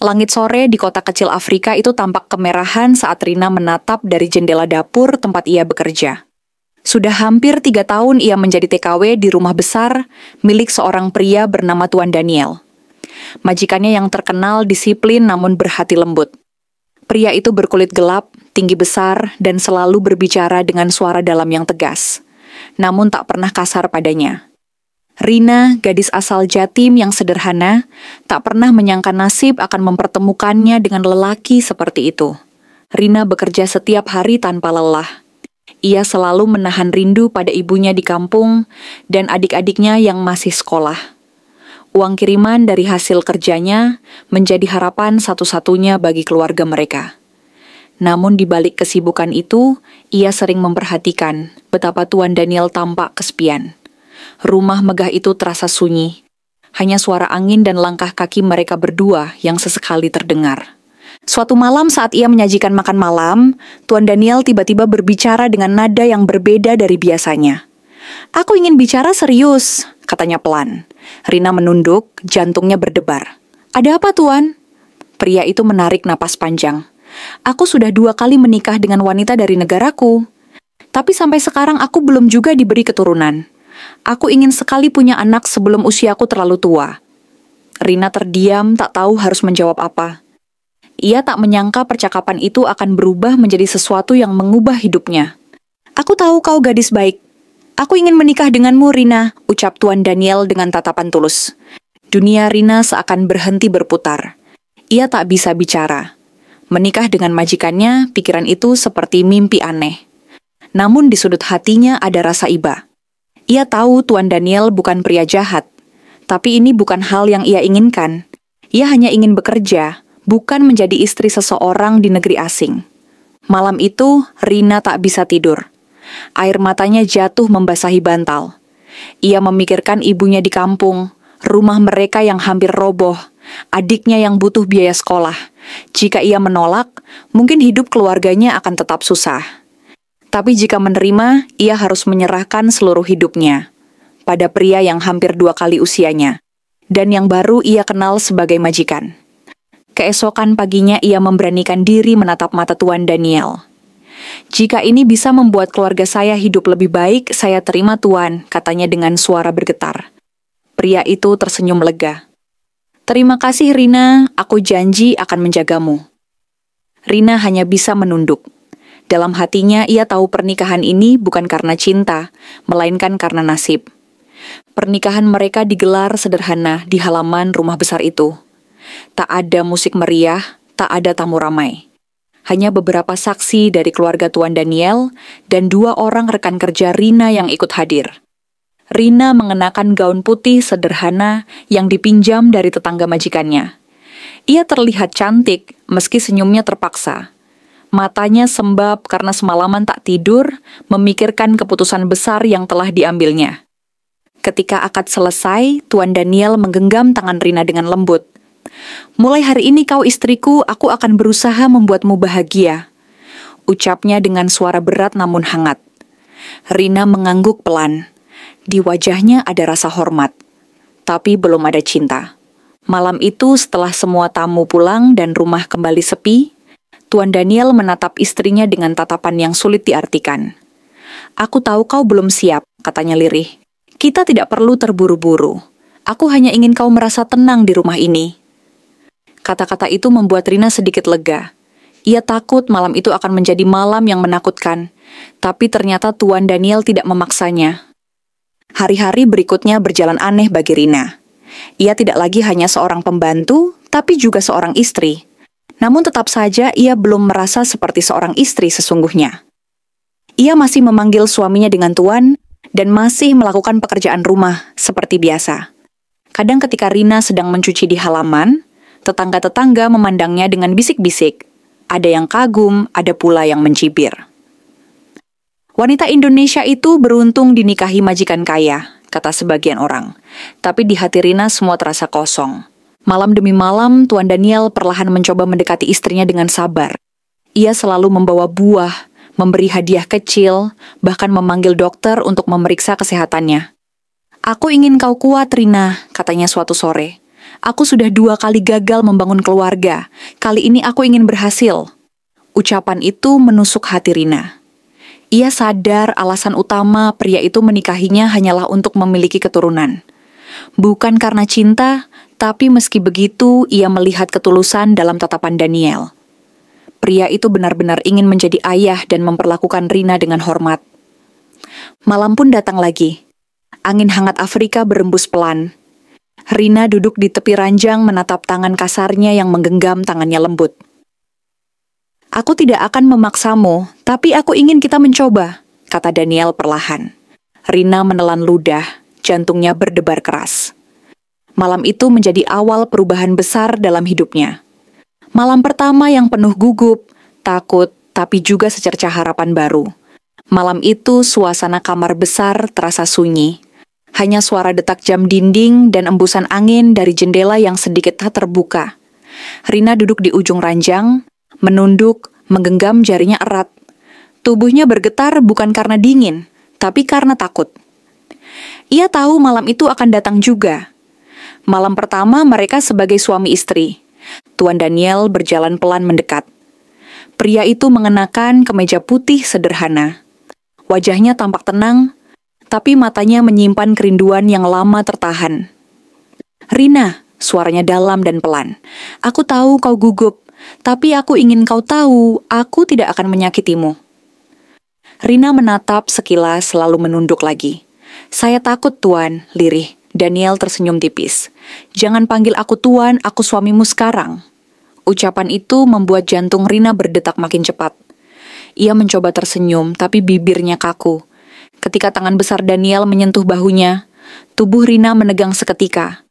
Langit sore di kota kecil Afrika itu tampak kemerahan saat Rina menatap dari jendela dapur tempat ia bekerja. Sudah hampir 3 tahun ia menjadi TKW di rumah besar milik seorang pria bernama Tuan Daniel. Majikannya yang terkenal disiplin namun berhati lembut. Pria itu berkulit gelap, tinggi besar, dan selalu berbicara dengan suara dalam yang tegas, namun tak pernah kasar padanya. Rina, gadis asal Jatim yang sederhana, tak pernah menyangka nasib akan mempertemukannya dengan lelaki seperti itu. Rina bekerja setiap hari tanpa lelah. Ia selalu menahan rindu pada ibunya di kampung dan adik-adiknya yang masih sekolah. Uang kiriman dari hasil kerjanya menjadi harapan satu-satunya bagi keluarga mereka. Namun di balik kesibukan itu, ia sering memperhatikan betapa Tuan Daniel tampak kesepian. Rumah megah itu terasa sunyi. Hanya suara angin dan langkah kaki mereka berdua yang sesekali terdengar. Suatu malam saat ia menyajikan makan malam, Tuan Daniel tiba-tiba berbicara dengan nada yang berbeda dari biasanya. "Aku ingin bicara serius," katanya pelan. Rina menunduk, jantungnya berdebar. "Ada apa, Tuan?" Pria itu menarik napas panjang. "Aku sudah 2 kali menikah dengan wanita dari negaraku. Tapi sampai sekarang aku belum juga diberi keturunan. Aku ingin sekali punya anak sebelum usiaku terlalu tua." Rina terdiam, tak tahu harus menjawab apa. Ia tak menyangka percakapan itu akan berubah menjadi sesuatu yang mengubah hidupnya. "Aku tahu kau gadis baik. Aku ingin menikah denganmu, Rina," ucap Tuan Daniel dengan tatapan tulus. Dunia Rina seakan berhenti berputar. Ia tak bisa bicara. Menikah dengan majikannya, pikiran itu seperti mimpi aneh. Namun di sudut hatinya ada rasa iba. Ia tahu Tuan Daniel bukan pria jahat, tapi ini bukan hal yang ia inginkan. Ia hanya ingin bekerja, bukan menjadi istri seseorang di negeri asing. Malam itu, Rina tak bisa tidur. Air matanya jatuh membasahi bantal. Ia memikirkan ibunya di kampung, rumah mereka yang hampir roboh, adiknya yang butuh biaya sekolah. Jika ia menolak, mungkin hidup keluarganya akan tetap susah. Tapi jika menerima, ia harus menyerahkan seluruh hidupnya pada pria yang hampir 2 kali usianya, dan yang baru ia kenal sebagai majikan. Keesokan paginya ia memberanikan diri menatap mata Tuan Daniel. "Jika ini bisa membuat keluarga saya hidup lebih baik, saya terima, Tuan," katanya dengan suara bergetar. Pria itu tersenyum lega. "Terima kasih, Rina, aku janji akan menjagamu." Rina hanya bisa menunduk. Dalam hatinya ia tahu pernikahan ini bukan karena cinta, melainkan karena nasib. Pernikahan mereka digelar sederhana di halaman rumah besar itu. Tak ada musik meriah, tak ada tamu ramai. Hanya beberapa saksi dari keluarga Tuan Daniel dan 2 orang rekan kerja Rina yang ikut hadir. Rina mengenakan gaun putih sederhana yang dipinjam dari tetangga majikannya. Ia terlihat cantik meski senyumnya terpaksa. Matanya sembab karena semalaman tak tidur, memikirkan keputusan besar yang telah diambilnya. Ketika akad selesai, Tuan Daniel menggenggam tangan Rina dengan lembut. "Mulai hari ini kau istriku, aku akan berusaha membuatmu bahagia," ucapnya dengan suara berat namun hangat. Rina mengangguk pelan. Di wajahnya ada rasa hormat, tapi belum ada cinta. Malam itu setelah semua tamu pulang dan rumah kembali sepi, Tuan Daniel menatap istrinya dengan tatapan yang sulit diartikan. "Aku tahu kau belum siap," katanya lirih. "Kita tidak perlu terburu-buru. Aku hanya ingin kau merasa tenang di rumah ini." Kata-kata itu membuat Rina sedikit lega. Ia takut malam itu akan menjadi malam yang menakutkan, tapi ternyata Tuan Daniel tidak memaksanya. Hari-hari berikutnya berjalan aneh bagi Rina. Ia tidak lagi hanya seorang pembantu, tapi juga seorang istri. Namun tetap saja ia belum merasa seperti seorang istri sesungguhnya. Ia masih memanggil suaminya dengan Tuan, dan masih melakukan pekerjaan rumah seperti biasa. Kadang ketika Rina sedang mencuci di halaman, tetangga-tetangga memandangnya dengan bisik-bisik. Ada yang kagum, ada pula yang mencibir. "Wanita Indonesia itu beruntung dinikahi majikan kaya," kata sebagian orang. Tapi di hati Rina semua terasa kosong. Malam demi malam, Tuan Daniel perlahan mencoba mendekati istrinya dengan sabar. Ia selalu membawa buah, memberi hadiah kecil, bahkan memanggil dokter untuk memeriksa kesehatannya. "Aku ingin kau kuat, Rina," katanya suatu sore. Aku sudah 2 kali gagal membangun keluarga. Kali ini aku ingin berhasil. Ucapan itu menusuk hati Rina. Ia sadar alasan utama pria itu menikahinya hanyalah untuk memiliki keturunan. Bukan karena cinta, tapi meski begitu ia melihat ketulusan dalam tatapan Daniel. Pria itu benar-benar ingin menjadi ayah dan memperlakukan Rina dengan hormat. Malam pun datang lagi. Angin hangat Afrika berembus pelan. Rina duduk di tepi ranjang menatap tangan kasarnya yang menggenggam tangannya lembut. Aku tidak akan memaksamu, tapi aku ingin kita mencoba, kata Daniel perlahan. Rina menelan ludah, jantungnya berdebar keras. Malam itu menjadi awal perubahan besar dalam hidupnya. Malam pertama yang penuh gugup, takut, tapi juga secercah harapan baru. Malam itu suasana kamar besar terasa sunyi. Hanya suara detak jam dinding dan embusan angin dari jendela yang sedikit tak terbuka. Rina duduk di ujung ranjang, menunduk, menggenggam jarinya erat. Tubuhnya bergetar bukan karena dingin, tapi karena takut. Ia tahu malam itu akan datang juga. Malam pertama mereka sebagai suami istri. Tuan Daniel berjalan pelan mendekat. Pria itu mengenakan kemeja putih sederhana. Wajahnya tampak tenang, tapi matanya menyimpan kerinduan yang lama tertahan. Rina, suaranya dalam dan pelan. Aku tahu kau gugup, tapi aku ingin kau tahu, aku tidak akan menyakitimu. Rina menatap sekilas lalu menunduk lagi. Saya takut, Tuan, lirih. Daniel tersenyum tipis. Jangan panggil aku Tuan, aku suamimu sekarang. Ucapan itu membuat jantung Rina berdetak makin cepat. Ia mencoba tersenyum, tapi bibirnya kaku. Ketika tangan besar Daniel menyentuh bahunya, tubuh Rina menegang seketika.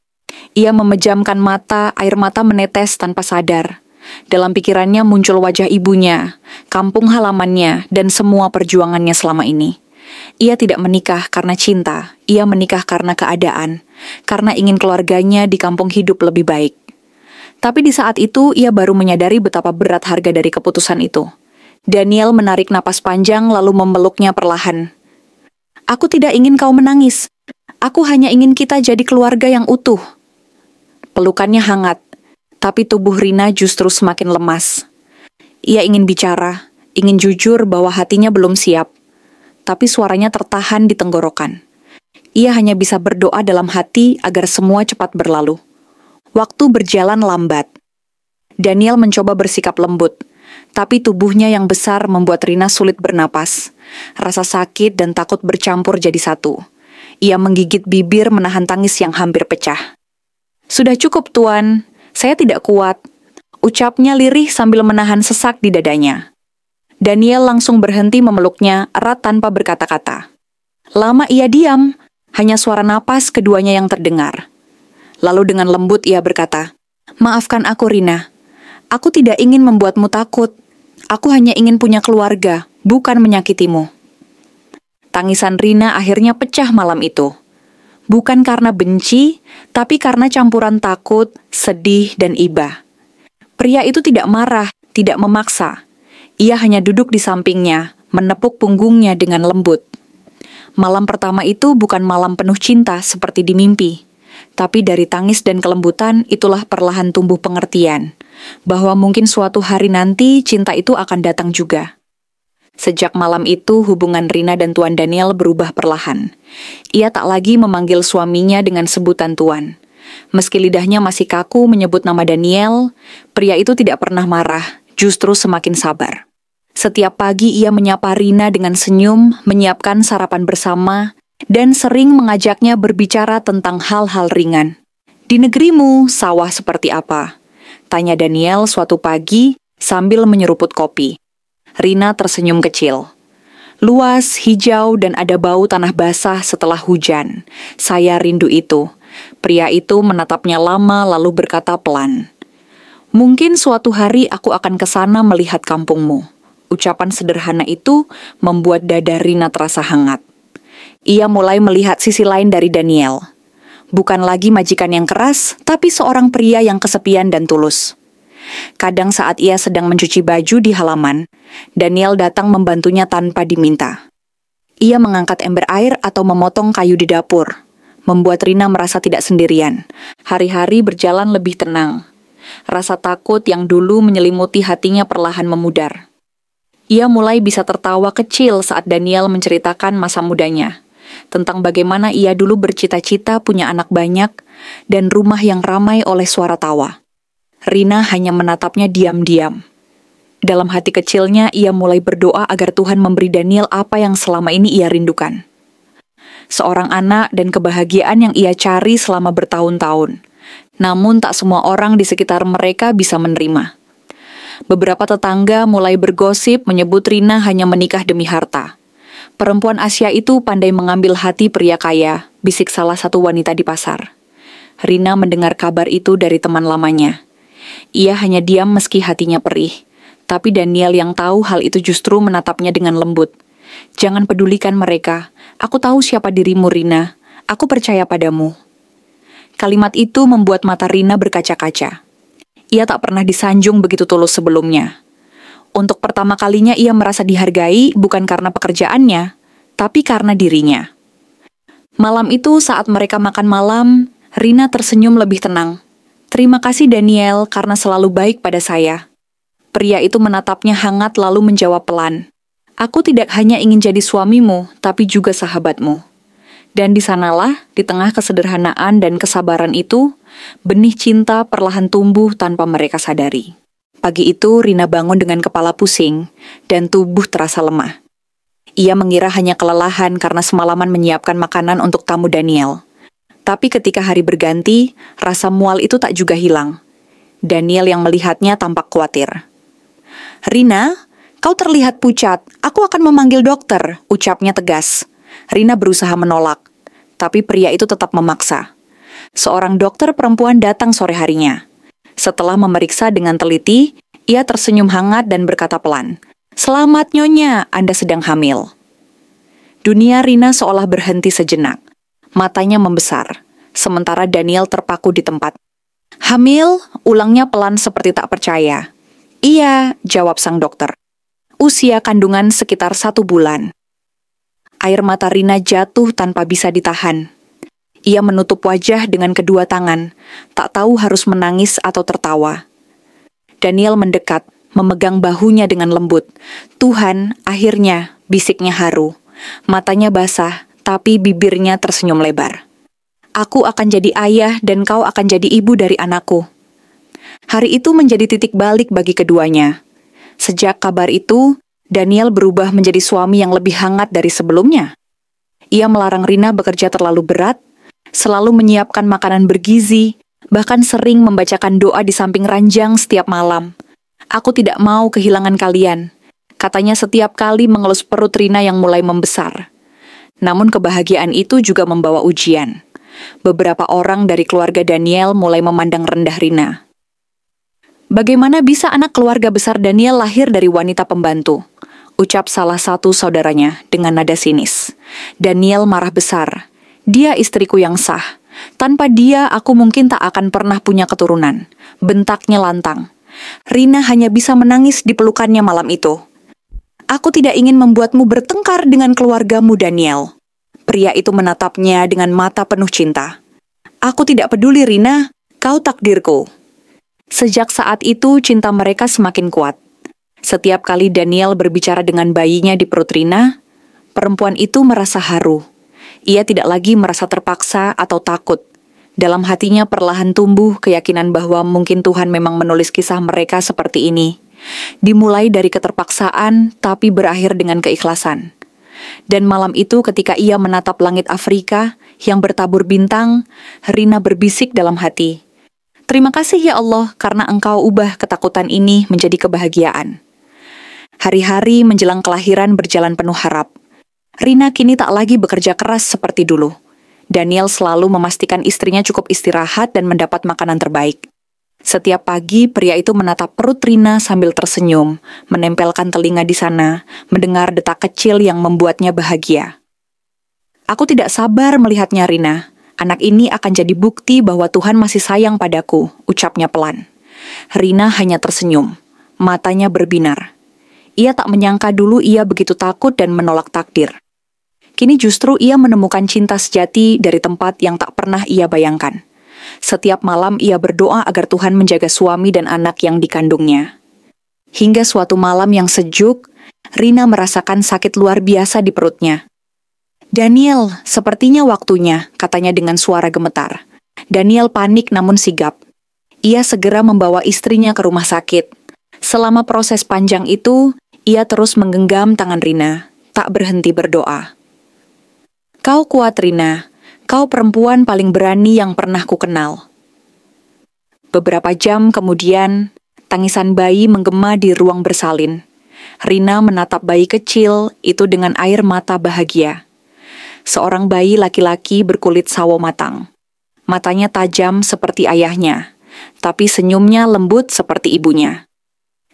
Ia memejamkan mata, air mata menetes tanpa sadar. Dalam pikirannya muncul wajah ibunya, kampung halamannya, dan semua perjuangannya selama ini. Ia tidak menikah karena cinta, ia menikah karena keadaan, karena ingin keluarganya di kampung hidup lebih baik. Tapi di saat itu, ia baru menyadari betapa berat harga dari keputusan itu. Daniel menarik napas panjang lalu memeluknya perlahan. Aku tidak ingin kau menangis. Aku hanya ingin kita jadi keluarga yang utuh. Pelukannya hangat, tapi tubuh Rina justru semakin lemas. Ia ingin bicara, ingin jujur bahwa hatinya belum siap. Tapi suaranya tertahan di tenggorokan. Ia hanya bisa berdoa dalam hati agar semua cepat berlalu. Waktu berjalan lambat. Daniel mencoba bersikap lembut, tapi tubuhnya yang besar membuat Rina sulit bernapas. Rasa sakit dan takut bercampur jadi satu. Ia menggigit bibir menahan tangis yang hampir pecah. Sudah cukup, Tuan. Saya tidak kuat. Ucapnya lirih sambil menahan sesak di dadanya. Daniel langsung berhenti memeluknya erat tanpa berkata-kata. Lama ia diam, hanya suara napas keduanya yang terdengar. Lalu dengan lembut ia berkata, Maafkan aku, Rina. Aku tidak ingin membuatmu takut. Aku hanya ingin punya keluarga, bukan menyakitimu. Tangisan Rina akhirnya pecah malam itu. Bukan karena benci, tapi karena campuran takut, sedih, dan iba. Pria itu tidak marah, tidak memaksa. Ia hanya duduk di sampingnya, menepuk punggungnya dengan lembut. Malam pertama itu bukan malam penuh cinta seperti di mimpi. Tapi dari tangis dan kelembutan itulah perlahan tumbuh pengertian. Bahwa mungkin suatu hari nanti cinta itu akan datang juga. Sejak malam itu hubungan Rina dan Tuan Daniel berubah perlahan. Ia tak lagi memanggil suaminya dengan sebutan Tuan. Meski lidahnya masih kaku menyebut nama Daniel, pria itu tidak pernah marah, justru semakin sabar. Setiap pagi ia menyapa Rina dengan senyum, menyiapkan sarapan bersama, dan sering mengajaknya berbicara tentang hal-hal ringan. Di negerimu, sawah seperti apa? Tanya Daniel suatu pagi sambil menyeruput kopi. Rina tersenyum kecil. Luas, hijau, dan ada bau tanah basah setelah hujan. Saya rindu itu. Pria itu menatapnya lama lalu berkata pelan. Mungkin suatu hari aku akan ke sana melihat kampungmu. Ucapan sederhana itu membuat dada Rina terasa hangat. Ia mulai melihat sisi lain dari Daniel. Bukan lagi majikan yang keras, tapi seorang pria yang kesepian dan tulus. Kadang saat ia sedang mencuci baju di halaman, Daniel datang membantunya tanpa diminta. Ia mengangkat ember air atau memotong kayu di dapur, membuat Rina merasa tidak sendirian. Hari-hari berjalan lebih tenang. Rasa takut yang dulu menyelimuti hatinya perlahan memudar. Ia mulai bisa tertawa kecil saat Daniel menceritakan masa mudanya, tentang bagaimana ia dulu bercita-cita punya anak banyak dan rumah yang ramai oleh suara tawa. Rina hanya menatapnya diam-diam. Dalam hati kecilnya, ia mulai berdoa agar Tuhan memberi Daniel apa yang selama ini ia rindukan. Seorang anak dan kebahagiaan yang ia cari selama bertahun-tahun. Namun tak semua orang di sekitar mereka bisa menerima. Beberapa tetangga mulai bergosip menyebut Rina hanya menikah demi harta. Perempuan Asia itu pandai mengambil hati pria kaya, bisik salah satu wanita di pasar. Rina mendengar kabar itu dari teman lamanya. Ia hanya diam meski hatinya perih. Tapi Daniel yang tahu hal itu justru menatapnya dengan lembut. Jangan pedulikan mereka. Aku tahu siapa dirimu, Rina. Aku percaya padamu. Kalimat itu membuat mata Rina berkaca-kaca. Ia tak pernah disanjung begitu tulus sebelumnya. Untuk pertama kalinya ia merasa dihargai bukan karena pekerjaannya, tapi karena dirinya. Malam itu saat mereka makan malam, Rina tersenyum lebih tenang. Terima kasih Daniel karena selalu baik pada saya. Pria itu menatapnya hangat lalu menjawab pelan. Aku tidak hanya ingin jadi suamimu, tapi juga sahabatmu. Dan di sanalah, di tengah kesederhanaan dan kesabaran itu, benih cinta perlahan tumbuh tanpa mereka sadari. Pagi itu, Rina bangun dengan kepala pusing, dan tubuh terasa lemah. Ia mengira hanya kelelahan karena semalaman menyiapkan makanan untuk tamu Daniel. Tapi ketika hari berganti, rasa mual itu tak juga hilang. Daniel yang melihatnya tampak khawatir. Rina, kau terlihat pucat. Aku akan memanggil dokter, ucapnya tegas. Rina berusaha menolak, tapi pria itu tetap memaksa. Seorang dokter perempuan datang sore harinya. Setelah memeriksa dengan teliti, ia tersenyum hangat dan berkata pelan, "Selamat Nyonya, Anda sedang hamil." Dunia Rina seolah berhenti sejenak. Matanya membesar, sementara Daniel terpaku di tempat. "Hamil?" ulangnya pelan seperti tak percaya. "Iya," jawab sang dokter. "Usia kandungan sekitar 1 bulan." Air mata Rina jatuh tanpa bisa ditahan. Ia menutup wajah dengan kedua tangan, tak tahu harus menangis atau tertawa. Daniel mendekat, memegang bahunya dengan lembut. "Tuhan, akhirnya," bisiknya haru. Matanya basah, tapi bibirnya tersenyum lebar. "Aku akan jadi ayah dan kau akan jadi ibu dari anakku." Hari itu menjadi titik balik bagi keduanya. Sejak kabar itu, Daniel berubah menjadi suami yang lebih hangat dari sebelumnya. Ia melarang Rina bekerja terlalu berat, selalu menyiapkan makanan bergizi, bahkan sering membacakan doa di samping ranjang setiap malam. "Aku tidak mau kehilangan kalian," katanya setiap kali mengelus perut Rina yang mulai membesar. Namun kebahagiaan itu juga membawa ujian. Beberapa orang dari keluarga Daniel mulai memandang rendah Rina. "Bagaimana bisa anak keluarga besar Daniel lahir dari wanita pembantu?" ucap salah satu saudaranya dengan nada sinis. Daniel marah besar. "Dia istriku yang sah. Tanpa dia aku mungkin tak akan pernah punya keturunan," bentaknya lantang. Rina hanya bisa menangis di pelukannya malam itu. "Aku tidak ingin membuatmu bertengkar dengan keluargamu, Daniel." Pria itu menatapnya dengan mata penuh cinta. "Aku tidak peduli, Rina. Kau takdirku." Sejak saat itu, cinta mereka semakin kuat. Setiap kali Daniel berbicara dengan bayinya di perut Rina, perempuan itu merasa haru. Ia tidak lagi merasa terpaksa atau takut. Dalam hatinya perlahan tumbuh keyakinan bahwa mungkin Tuhan memang menulis kisah mereka seperti ini. Dimulai dari keterpaksaan, tapi berakhir dengan keikhlasan. Dan malam itu ketika ia menatap langit Afrika yang bertabur bintang, Rina berbisik dalam hati, "Terima kasih ya Allah karena Engkau ubah ketakutan ini menjadi kebahagiaan." Hari-hari menjelang kelahiran berjalan penuh harap. Rina kini tak lagi bekerja keras seperti dulu. Daniel selalu memastikan istrinya cukup istirahat dan mendapat makanan terbaik. Setiap pagi, pria itu menatap perut Rina sambil tersenyum, menempelkan telinga di sana, mendengar detak kecil yang membuatnya bahagia. "Aku tidak sabar melihatnya, Rina. Anak ini akan jadi bukti bahwa Tuhan masih sayang padaku," ucapnya pelan. Rina hanya tersenyum, matanya berbinar. Ia tak menyangka dulu ia begitu takut dan menolak takdir. Kini justru ia menemukan cinta sejati dari tempat yang tak pernah ia bayangkan. Setiap malam ia berdoa agar Tuhan menjaga suami dan anak yang dikandungnya. Hingga suatu malam yang sejuk, Rina merasakan sakit luar biasa di perutnya. "Daniel, sepertinya waktunya," katanya dengan suara gemetar. Daniel panik namun sigap. Ia segera membawa istrinya ke rumah sakit. Selama proses panjang itu, ia terus menggenggam tangan Rina, tak berhenti berdoa. "Kau kuat, Rina. Kau perempuan paling berani yang pernah kukenal." Beberapa jam kemudian, tangisan bayi menggema di ruang bersalin. Rina menatap bayi kecil itu dengan air mata bahagia. Seorang bayi laki-laki berkulit sawo matang. Matanya tajam seperti ayahnya, tapi senyumnya lembut seperti ibunya.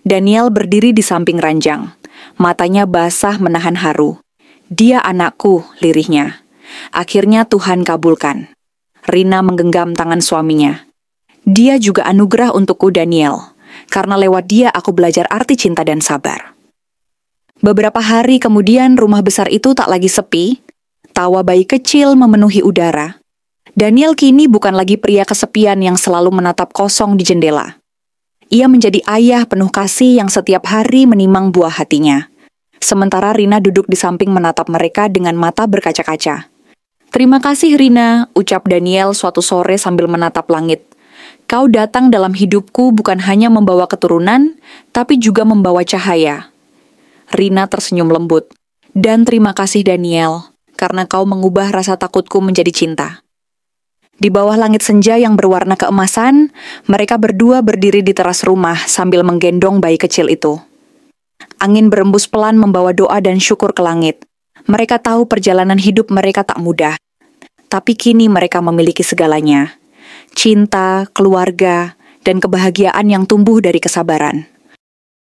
Daniel berdiri di samping ranjang. Matanya basah menahan haru. "Dia anakku," lirihnya. "Akhirnya Tuhan kabulkan." Rina menggenggam tangan suaminya. "Dia juga anugerah untukku, Daniel. Karena lewat dia aku belajar arti cinta dan sabar." Beberapa hari kemudian rumah besar itu tak lagi sepi. Tawa bayi kecil memenuhi udara. Daniel kini bukan lagi pria kesepian yang selalu menatap kosong di jendela. Ia menjadi ayah penuh kasih yang setiap hari menimang buah hatinya. Sementara Rina duduk di samping menatap mereka dengan mata berkaca-kaca. "Terima kasih, Rina," ucap Daniel suatu sore sambil menatap langit. "Kau datang dalam hidupku bukan hanya membawa keturunan, tapi juga membawa cahaya." Rina tersenyum lembut. "Dan terima kasih, Daniel, karena kau mengubah rasa takutku menjadi cinta." Di bawah langit senja yang berwarna keemasan, mereka berdua berdiri di teras rumah sambil menggendong bayi kecil itu. Angin berembus pelan membawa doa dan syukur ke langit. Mereka tahu perjalanan hidup mereka tak mudah, tapi kini mereka memiliki segalanya. Cinta, keluarga, dan kebahagiaan yang tumbuh dari kesabaran.